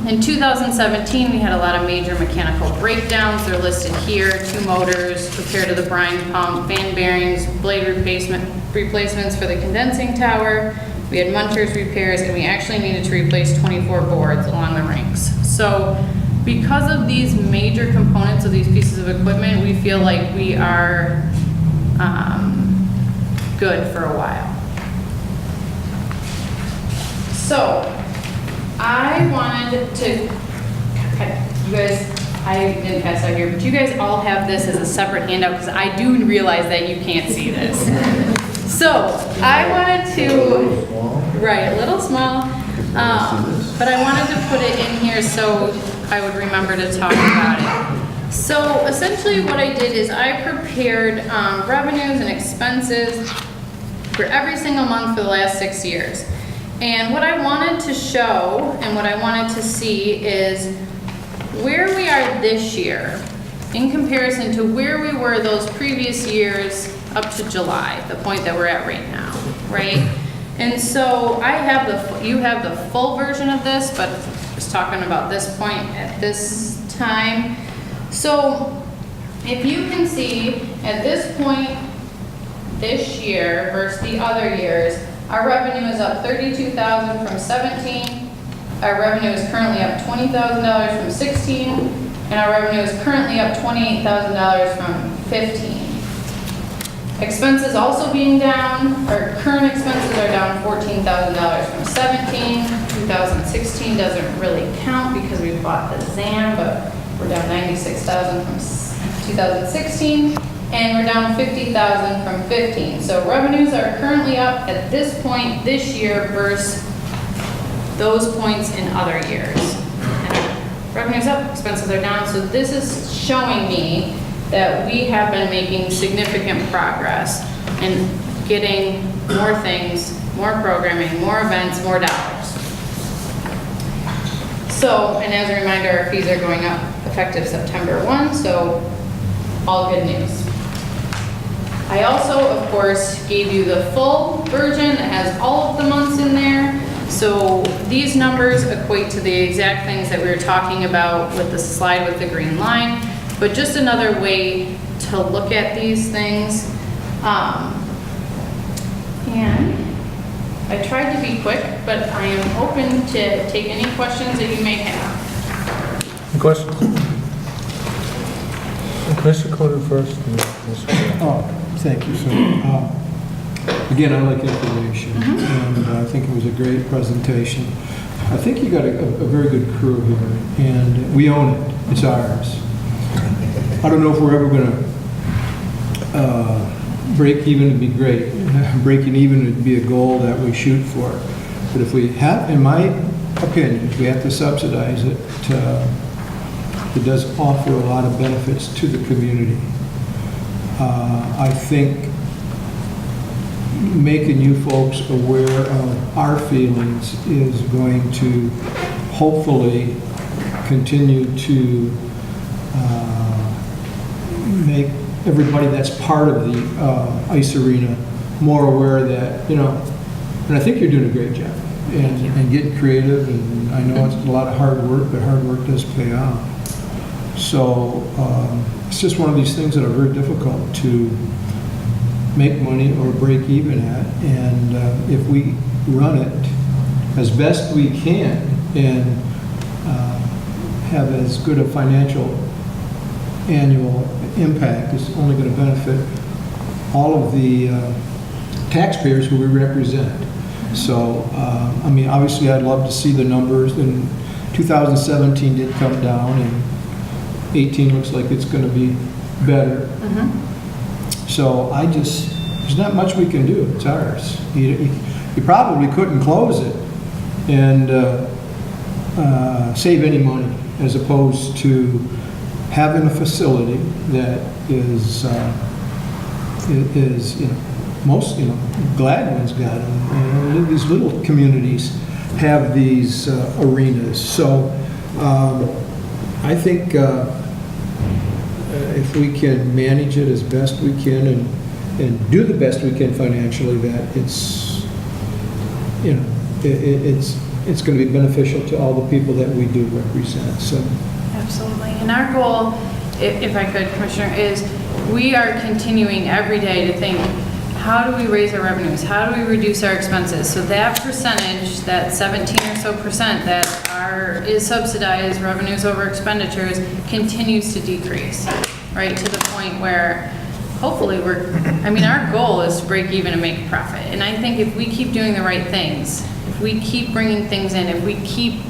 In 2017, we had a lot of major mechanical breakdowns. They're listed here: 2 motors, repair to the brine pump, fan bearings, blade replacements for the condensing tower. We had munters repairs, and we actually needed to replace 24 boards along the rinks. So because of these major components of these pieces of equipment, we feel like we are good for a while. So I wanted to, you guys, I didn't pass out here, but you guys all have this as a separate handout because I do realize that you can't see this. So I wanted to, right, a little small, but I wanted to put it in here so I would remember to talk about it. So essentially what I did is I prepared revenues and expenses for every single month for the last 6 years. And what I wanted to show and what I wanted to see is where we are this year in comparison to where we were those previous years up to July, the point that we're at right now, right? And so I have you have the full version of this, but just talking about this point at this time. So if you can see at this point this year versus the other years, our revenue is up $32,000 from 17. Our revenue is currently up $20,000 from 16, and our revenue is currently up $28,000 from 15. Expenses also being down. Our current expenses are down $14,000 from 17. 2016 doesn't really count because we bought the ZAM, but we're down $96,000 from 2016. And we're down $50,000 from 15. So revenues are currently up at this point this year versus those points in other years. And revenues up, expenses are down. So this is showing me that we have been making significant progress in getting more things, more programming, more events, more dollars. So, and as a reminder, our fees are going up effective September 1, so all good news. I also, of course, gave you the full version that has all of the months in there. So these numbers equate to the exact things that we were talking about with the slide with the green line, but just another way to look at these things. And I tried to be quick, but I am open to take any questions that you may have. Any questions? Commissioner Coden first. Oh, thank you, sir. Again, I like information, and I think it was a great presentation. I think you got a very good crew here, and we own it. It's ours. I don't know if we're ever going to break even. Would be great. Breaking even would be a goal that we shoot for. But if we have, in my opinion, if we have to subsidize it, it does offer a lot of benefits to the community. I think making you folks aware of our feelings is going to hopefully continue to make everybody that's part of the ice arena more aware that, you know, and I think you're doing a great job and getting creative, and I know it's a lot of hard work, but hard work does pay off. So it's just one of these things that are very difficult to make money or break even at, and if we run it as best we can and have as good a financial annual impact, it's only going to benefit all of the taxpayers who we represent. So, I mean, obviously I'd love to see the numbers, and 2017 did come down, and 18 looks like it's going to be better. So there's not much we can do. It's ours. You probably couldn't close it and save any money, as opposed to having a facility that is most, Gladwin's got them. These little communities have these arenas. So I think if we can manage it as best we can and do the best we can financially, that it's going to be beneficial to all the people that we do represent. So. Absolutely. And our goal, if I could, Commissioner, is we are continuing every day to think, how do we raise our revenues? How do we reduce our expenses? So that percentage, that 17 or so percent that is subsidized revenues over expenditures, continues to decrease, right? To the point where hopefully our goal is to break even and make a profit. And I think if we keep doing the right things, if we keep bringing things in, if we keep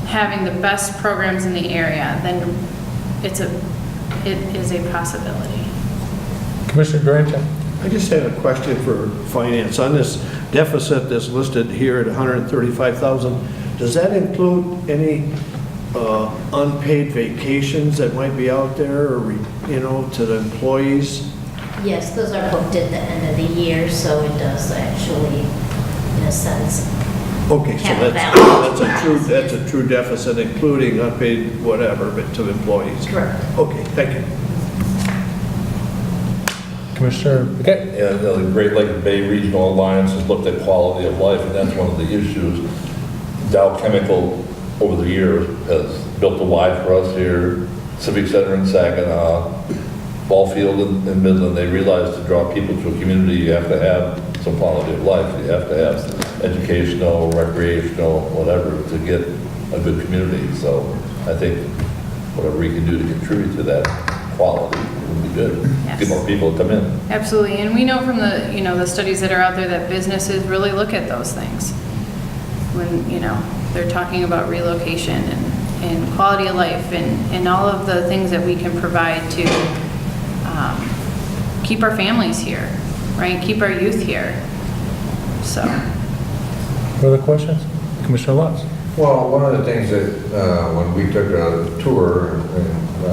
having the best programs in the area, then it is a possibility. Commissioner Durante? I just had a question for finance. On this deficit that's listed here at $135,000, does that include any unpaid vacations that might be out there, or, to the employees? Yes, those are booked at the end of the year, so it does actually, in a sense, Okay, so have a that's a true deficit, including unpaid whatever, but to employees? Correct. Okay, thank you. Commissioner, okay. Yeah, the Great Lake Bay Regional Alliance has looked at quality of life, and that's one of the issues. Dow Chemical, over the years, has built a Y for us here, Civic Center in Saginaw, Ball Field in Midland. They realized to draw people to a community, you have to have some quality of life. You have to have educational, recreational, whatever, to get a good community. So I think whatever we can do to contribute to that quality would be good. Yes. Get more people to come in. Absolutely, and we know from the, the studies that are out there that businesses really look at those things when, they're talking about relocation and quality of life and all of the things that we can provide to keep our families here, right? Keep our youth here, so. Further questions? Commissioner Lutz? Well, one of the things that, when we took a tour, and I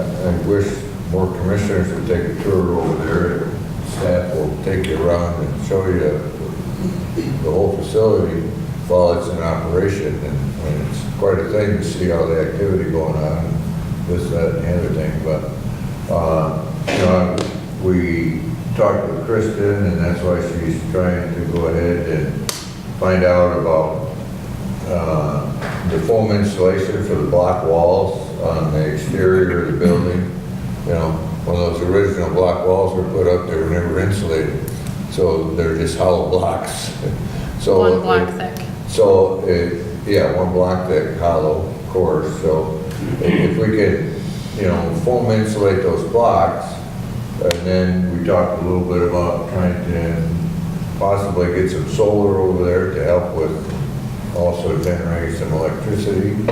wish more commissioners would take a tour over there, staff will take you around and show you the whole facility while it's in operation, and it's quite a thing to see all the activity going on, this, that, and the other thing, but, we talked with Kristen, and that's why she's trying to go ahead and find out about the foam insulation for the block walls on the exterior of the building. When those original block walls were put up, they were never insulated, so they're just hollow blocks. So One block thick. So, one block thick, hollow, of course. So if we could, foam insulate those blocks, and then we talked a little bit about trying to possibly get some solar over there to help with also generating some electricity. I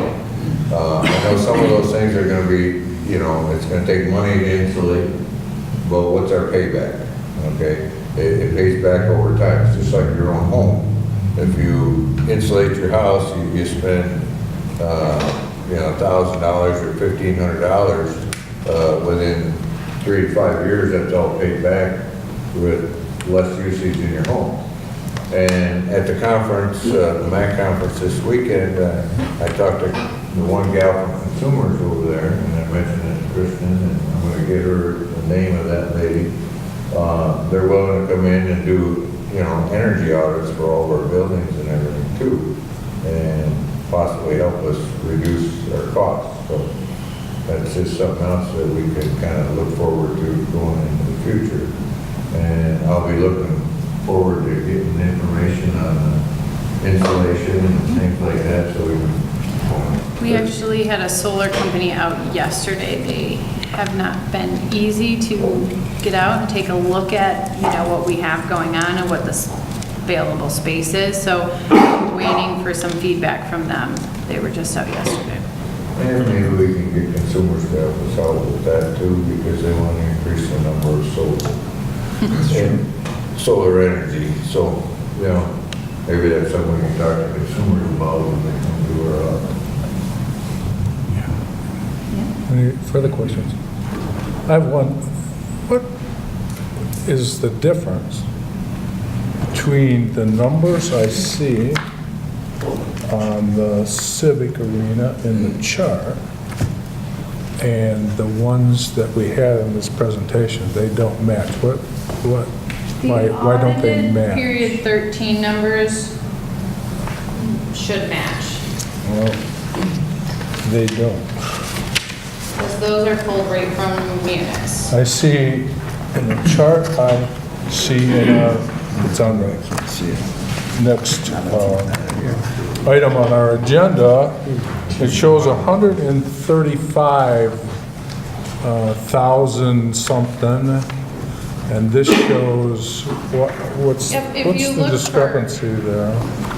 know some of those things are going to be, it's going to take money to insulate, but what's our payback? Okay, it pays back over time. It's just like your own home. If you insulate your house, you spend, $1,000 or $1,500 within 3 to 5 years. That's all paid back with less usage in your home. And at the conference, the MAC conference this weekend, I talked to the one gal from Consumers over there, and I mentioned it to Kristen, and I'm going to get her the name of that lady. They're willing to come in and do, energy audits for all of our buildings and everything too, and possibly help us reduce our costs. So that's just something else that we can kind of look forward to going into the future. And I'll be looking forward to getting information on insulation and things like that, so we can. We actually had a solar company out yesterday. They have not been easy to get out and take a look at, what we have going on and what the available space is. So waiting for some feedback from them. They were just out yesterday. And maybe we can get consumers to help us out with that too, because they want to increase the number of solar energy. So, you know, maybe that's something we can talk to consumers about when they come to our Any further questions? I have one. What is the difference between the numbers I see on the Civic Arena in the chart and the ones that we had in this presentation? They don't match. Why don't they The match? audited period 13 numbers should match, Well, they don't. because those are pulled right from Munis. I see in the chart, I see in our, it's on the next item on our agenda, it shows 135,000 something, and this shows, what's If you the look for- discrepancy there?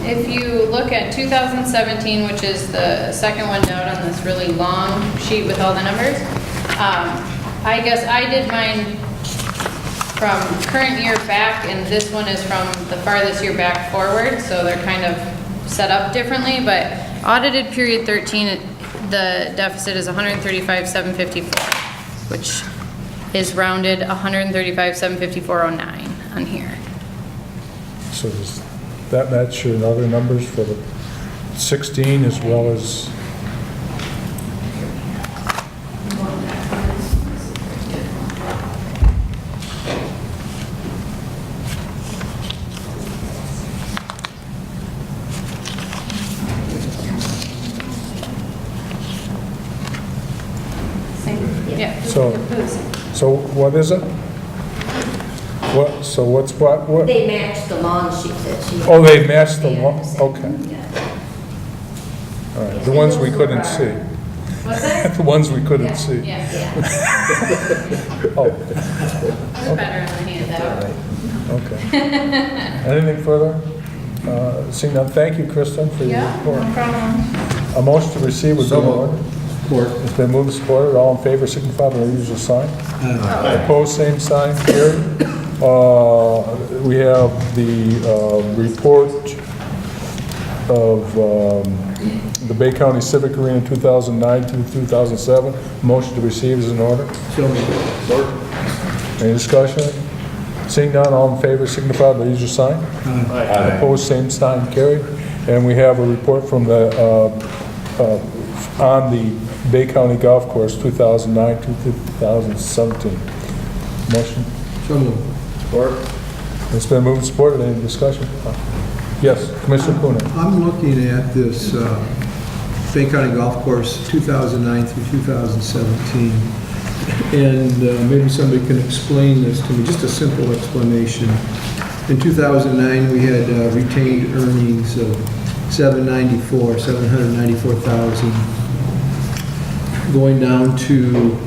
If you look at 2017, which is the second one down on this really long sheet with all the numbers, I guess I did mine from current year back, and this one is from the farthest year back forward, so they're kind of set up differently, but audited period 13, the deficit is 135,754, which is rounded 135,754.09 on here. So does that match your other numbers for the 16 as well as? Yeah. So what is it? What? They match the lawn sheet that she. Oh, they matched the, Yeah. okay, Yeah. all right, the ones we couldn't see. What's that? The ones we couldn't see. Yeah, Oh, it's better in the handout. okay. Anything further? Seeing none, thank you, Kristen, for your Yeah, report. no problem. A motion to receive would be in order. Support. It's been moved and supported, all in favor, signify by the usual sign. Opposed, same sign, carried. We have the report of the Bay County Civic Arena 2009 to 2007. Motion to receive is in order. So moved. Any discussion? Seeing none, all in favor, signify by the usual sign. Opposed, same sign, carried. And we have a report from the, on the Bay County Golf Course 2009 to 2017. Motion? So moved. Support. It's been moved and supported. Any discussion? Yes, Commissioner Coonan. I'm looking at this Bay County Golf Course 2009 through 2017, and maybe somebody can explain this to me, just a simple explanation. In 2009, we had retained earnings of $794,000, going down to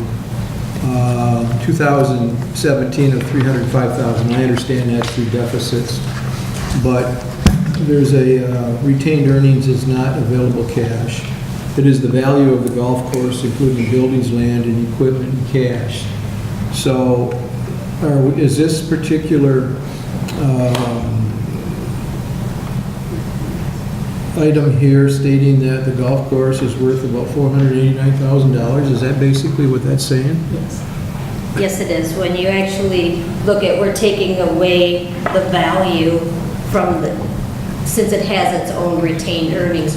2017 of $305,000. I understand that's through deficits, but there's a retained earnings is not available cash. It is the value of the golf course, including buildings, land, and equipment, and cash. So is this particular item here stating that the golf course is worth about $489,000? Is that basically what that's saying? Yes, it is. When you actually look at, we're taking away the value from the, since it has its own retained earnings,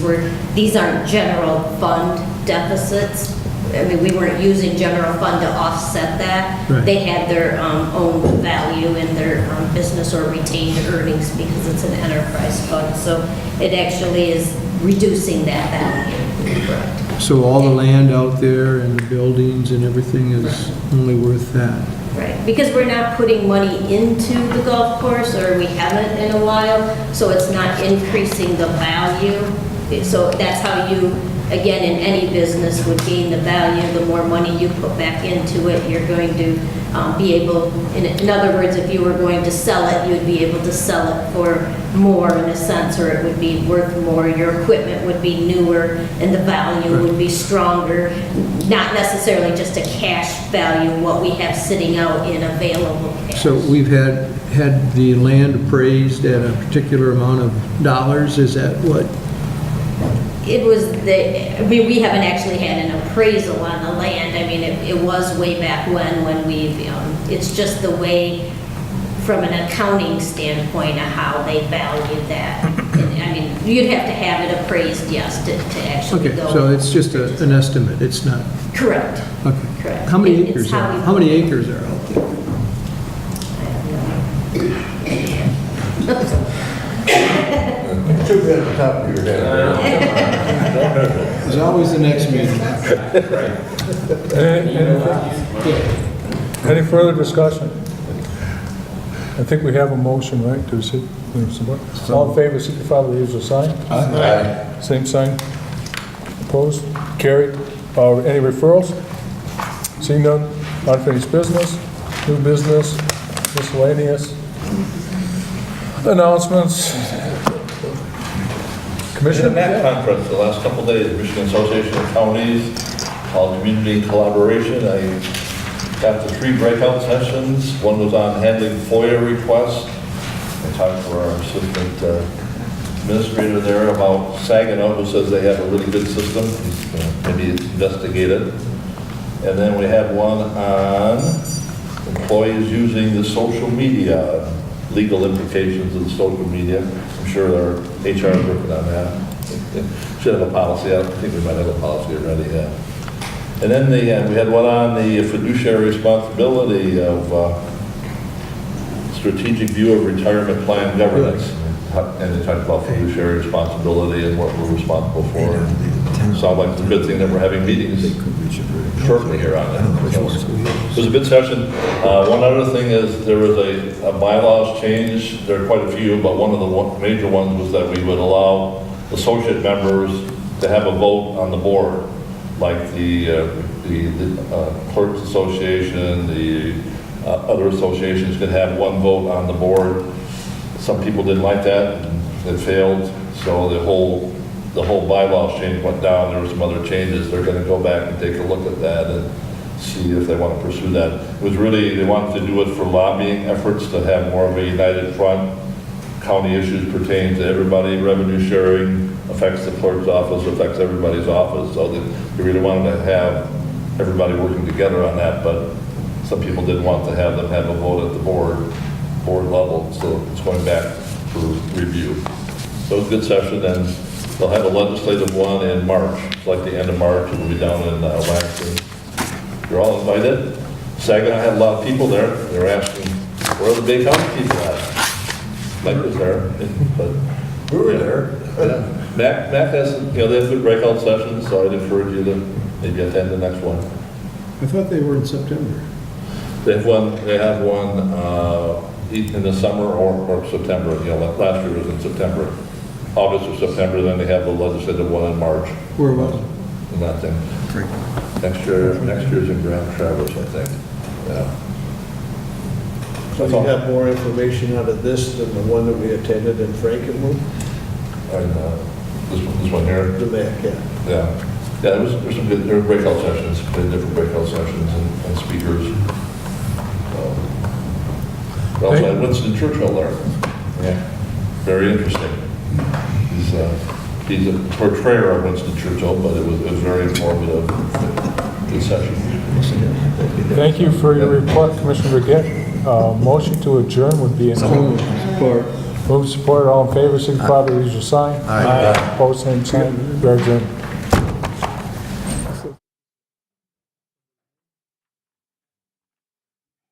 these aren't general fund deficits. I mean, we weren't using general fund to offset that. Right. They had their own value in their business or retained earnings because it's an enterprise fund. So it actually is reducing that value. Correct. So all the land out there and the buildings and everything is only worth that? Right, because we're not putting money into the golf course, or we haven't in a while, so it's not increasing the value So that's how you, again, in any business would gain the value. The more money you put back into it, you're going to be able, in other words, if you were going to sell it, you'd be able to sell it for more in a sense, or it would be worth more. Your equipment would be newer and the value would be stronger, not necessarily just a cash value, what we have sitting out in available cash. So we've had the land appraised at a particular amount of dollars, is that what? It was we haven't actually had an appraisal on the land. I mean, it was way back when we've, it's just the way, from an accounting standpoint, of how they valued that. And, I mean, you'd have to have it appraised, yes, to actually Okay, go. so it's just an estimate, it's not, Correct, okay. correct. How many It's acres how are, we- how many acres are out there? Should be at the top of your head. There's always the next meeting. Any further discussion? I think we have a motion, right, to see, support? All in favor, signify by the usual sign. Aye. Same sign. Opposed? Carried. Any referrals? Seeing none, unfinished business, new business, miscellaneous. Announcements. In the Commissioner? MAC conference, the last couple of days, Michigan Association of Counties, called Community Collaboration, I got the 3 breakout sessions. One was on handling FOIA requests. I talked to our assistant administrator there about Saginaw, who says they have a really good system. Maybe it's investigated. And then we had one on employees using the social media, legal implications of the social media. I'm sure our HR is working on that. Should have a policy. I think we might have a policy already, yeah. And then we had one on the fiduciary responsibility of strategic view of retirement plan governance. And they talked about fiduciary responsibility and what we're responsible for. Sounds like it's a good thing that we're having meetings shortly here on that. It was a good session. One other thing is there was a bylaws change. There are quite a few, but one of the major ones was that we would allow associate members to have a vote on the board, like the Clerks Association, the other associations could have one vote on the board. Some people didn't like that, and it failed, so the whole bylaws change went down. There were some other changes. They're going to go back and take a look at that and see if they want to pursue that. It was really, they wanted to do it for lobbying efforts to have more of a united front. County issues pertain to everybody. Revenue sharing affects the clerk's office, affects everybody's office, so they really wanted to have everybody working together on that, but some people didn't want to have them have a vote at the board level, so it's going back for review. So it was a good session, and they'll have a legislative one in March. It's like the end of March. It'll be down in Lansing. You're all invited. Saginaw had a lot of people there. They were asking, where are the big house people at? Mike was there, but We were there. Mac has, they have good breakout sessions, so I'd encourage you to maybe attend the next one. I thought they were in September. They have one in the summer or September. Last year was in September. August or September, then they have the legislative one in March. Where was it? And that thing. Next year's in Grand Traverse, I think. Yeah. So you have more information out of this than the one that we attended in Frankenmuth? And this one here. The MAC, yeah. Yeah. There's some good, there were breakout sessions, different breakout sessions and speakers. We also had Winston Churchill there. Yeah. Very interesting. He's a portrayer of Winston Churchill, but it was very informative. Good session. Thank you for your report, Commissioner Burgett. Motion to adjourn would be in order. Support. Move support, all in favor, signify by the usual sign. Aye. Opposed, same sign. We are adjourned.